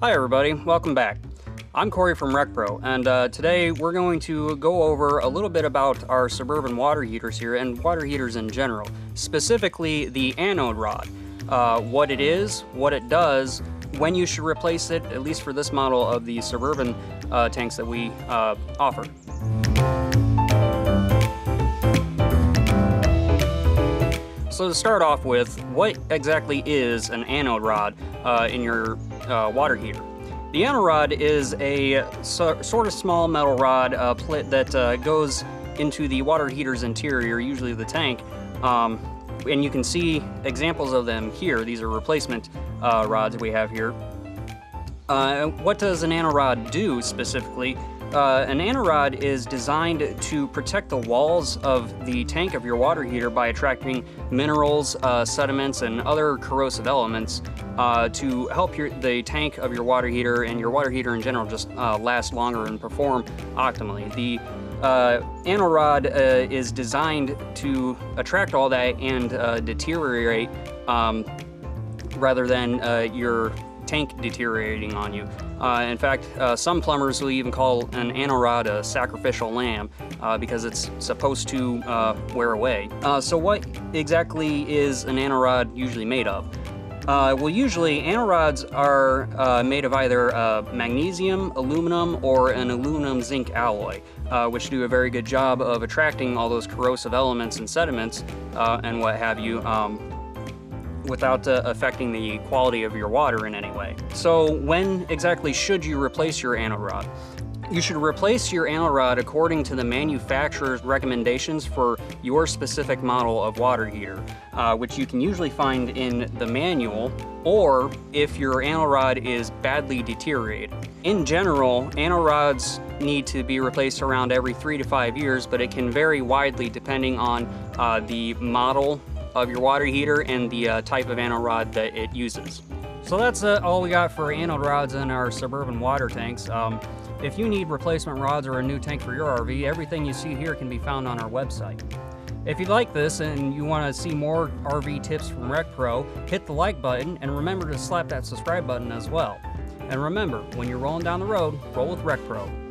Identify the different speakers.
Speaker 1: Hi everybody, welcome back. I'm Corey from RecPro, and today we're going to go over a little bit about our suburban water heaters here and water heaters in general, specifically the anode rod, what it is, what it does, when you should replace it, at least for this model of the suburban tanks that we offer. So to start off with, what exactly is an anode rod in your water heater? The anode rod is a sort of small metal rod that goes into the water heater's interior, usually the tank, and you can see examples of them here. These are replacement rods we have here. What does an anode rod do specifically? An anode rod is designed to protect the walls of the tank of your water heater by attracting minerals, sediments, and other corrosive elements to help the tank of your water heater and your water heater in general just last longer and perform optimally. The anode rod is designed to attract all that and deteriorate rather than your tank deteriorating on you. In fact, some plumbers will even call an anode rod a sacrificial lamb because it's supposed to wear away. So what exactly is an anode rod usually made of? Well, usually anode rods are made of either magnesium, aluminum, or an aluminum zinc alloy, which do a very good job of attracting all those corrosive elements and sediments and what have you, without affecting the quality of your water in any way. So when exactly should you replace your anode rod? You should replace your anode rod according to the manufacturer's recommendations for your specific model of water heater, which you can usually find in the manual, or if your anode rod is badly deteriorated. In general, anode rods need to be replaced around every 3 to 5 years, but it can vary widely depending on the model of your water heater and the type of anode rod that it uses. So that's all we got for anode rods in our suburban water tanks. If you need replacement rods or a new tank for your RV, everything you see here can be found on our website. If you like this and you want to see more RV tips from RecPro, hit the like button and remember to slap that subscribe button as well. And remember, when you're rolling down the road, roll with RecPro.